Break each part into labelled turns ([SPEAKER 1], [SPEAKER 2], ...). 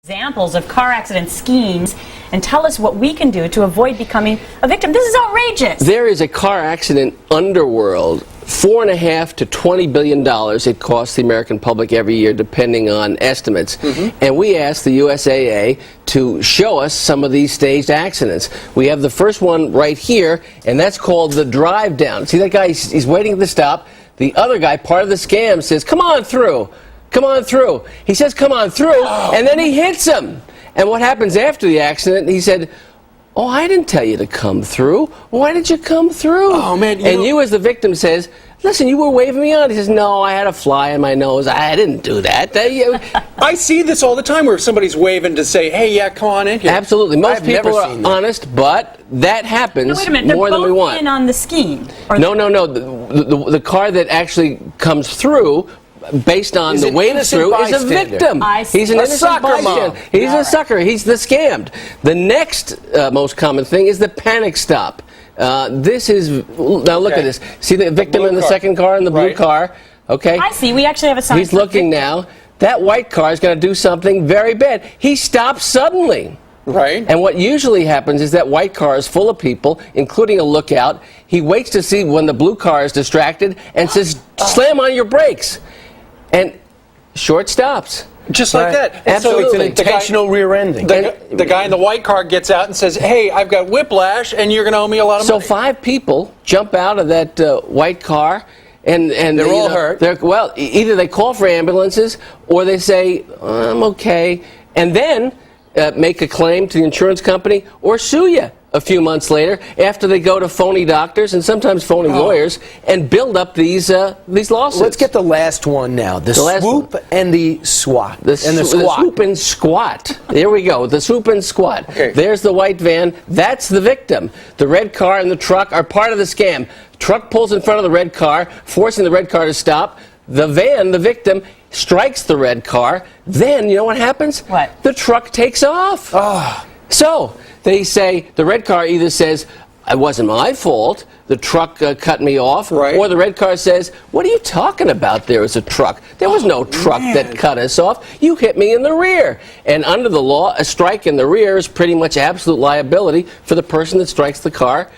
[SPEAKER 1] Examples of car accident schemes and tell us what we can do to avoid becoming a victim. This is outrageous.
[SPEAKER 2] There is a car accident underworld. $4.5 to $20 billion it costs the American public every year, depending on estimates. And we asked the USAA to show us some of these staged accidents. We have the first one right here, and that's called the drive down. See that guy? He's waiting at the stop. The other guy, part of the scam, says, "Come on through. Come on through." He says, "Come on through," and then he hits him. And what happens after the accident? He said, "Oh, I didn't tell you to come through. Why did you come through?"
[SPEAKER 3] Oh, man.
[SPEAKER 2] You as the victim says, "Listen, you were waving me on." He says, "No, I had a fly in my nose. I didn't do that."
[SPEAKER 3] I see this all the time where somebody's waving to say, "Hey, yeah, come on in here."
[SPEAKER 2] Absolutely. Most people are honest, but that happens
[SPEAKER 1] No, wait a minute.
[SPEAKER 2] more than we want.
[SPEAKER 1] They're both in on the scheme.
[SPEAKER 2] No. The car that actually comes through, based on the wave through, is a victim. He's an innocent bystander. He's a sucker. He's the scammed. The next most common thing is the panic stop. This is, now look at this. See the victim in the second car in the blue car? Okay.
[SPEAKER 1] I see. We actually have a sign.
[SPEAKER 2] He's looking now. That white car is going to do something very bad. He stops suddenly.
[SPEAKER 3] Right.
[SPEAKER 2] And what usually happens is that white car is full of people, including a lookout. He waits to see when the blue car is distracted and says, "Slam on your brakes." And short stops.
[SPEAKER 3] Just like that.
[SPEAKER 2] Absolutely.
[SPEAKER 4] So it's an intentional rear-ending.
[SPEAKER 3] The guy in the white car gets out and says, "Hey, I've got whiplash, and you're going to owe me a lot of money."
[SPEAKER 2] So 5 people jump out of that white car, and
[SPEAKER 4] they're all hurt.
[SPEAKER 2] Well, either they call for ambulances, or they say, "I'm okay," and then make a claim to the insurance company, or sue you a few months later after they go to phony doctors and sometimes phony lawyers and build up these lawsuits.
[SPEAKER 4] Let's get the last one now. The swoop and the SWAT.
[SPEAKER 2] The swoop and squat. There we go. The swoop and squat.
[SPEAKER 3] Okay.
[SPEAKER 2] There's the white van. That's the victim. The red car and the truck are part of the scam. Truck pulls in front of the red car, forcing the red car to stop. The van, the victim, strikes the red car. Then, you know what happens?
[SPEAKER 1] What?
[SPEAKER 2] The truck takes off. So, they say, the red car either says, "It wasn't my fault, the truck cut me off," or the red car says, "What are you talking about? There was a truck. There was no truck that cut us off. You hit me in the rear." And under the law, a strike in the rear is pretty much absolute liability for the person that strikes the car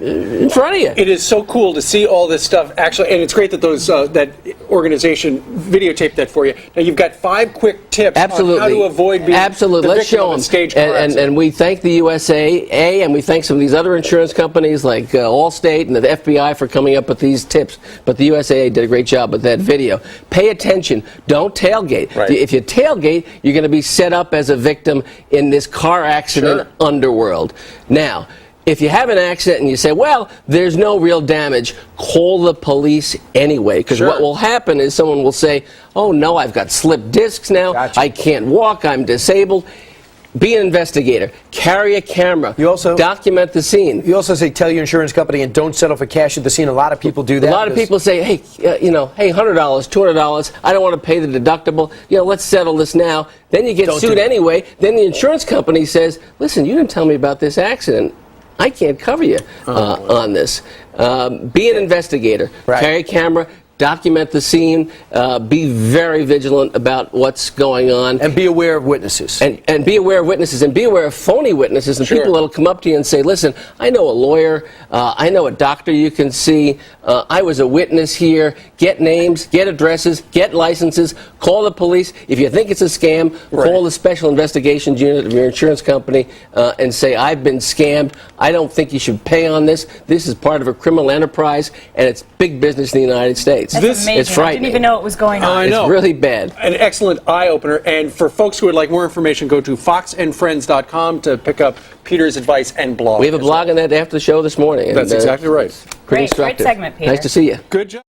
[SPEAKER 2] in front of you.
[SPEAKER 3] It is so cool to see all this stuff actually, and it's great that those that organization videotaped that for you. Now you've got 5 quick tips on how to avoid being the
[SPEAKER 2] Let's
[SPEAKER 3] victim
[SPEAKER 2] show
[SPEAKER 3] of a
[SPEAKER 2] them.
[SPEAKER 3] staged car accident.
[SPEAKER 2] And we thank the USAA, and we thank some of these other insurance companies like Allstate and the FBI for coming up with these tips. But the USAA did a great job with that video. Pay attention. Don't tailgate.
[SPEAKER 3] Right.
[SPEAKER 2] If you tailgate, you're going to be set up as a victim in this car accident underworld. Now, if you have an accident and you say, "Well, there's no real damage," call the police anyway. Because what will happen is someone will say, "Oh, no, I've got slipped discs now. I can't walk. I'm disabled." Be an investigator. Carry a camera.
[SPEAKER 4] You also
[SPEAKER 2] document the scene.
[SPEAKER 4] You also say, tell your insurance company and don't settle for cash at the scene. A lot of people do that.
[SPEAKER 2] A lot of people say, "Hey, hey, $100, $200. I don't want to pay the deductible. Let's settle this now." Then you get sued anyway. Then the insurance company says, "Listen, you didn't tell me about this accident. I can't cover you on this." Be an investigator. Carry a camera. Document the scene. Be very vigilant about what's going on.
[SPEAKER 4] And be aware of witnesses.
[SPEAKER 2] And be aware of witnesses. And be aware of phony witnesses and people that will come up to you and say, "Listen, I know a lawyer. I know a doctor you can see. I was a witness here." Get names, get addresses, get licenses. Call the police. If you think it's a scam, call the Special Investigations Unit of your insurance company and say, "I've been scammed. I don't think you should pay on this. This is part of a criminal enterprise, and it's big business in the United States."
[SPEAKER 1] That's amazing.
[SPEAKER 2] It's frightening.
[SPEAKER 1] I didn't even know it was going on.
[SPEAKER 3] I know.
[SPEAKER 2] It's really bad.
[SPEAKER 3] An excellent eye-opener. And for folks who would like more information, go to foxandfriends.com to pick up Peter's advice and blog.
[SPEAKER 2] We have a blog on that after the show this morning.
[SPEAKER 3] That's exactly right.
[SPEAKER 2] Pretty
[SPEAKER 1] Great segment, Peter.
[SPEAKER 2] Nice to see you.
[SPEAKER 3] Good job.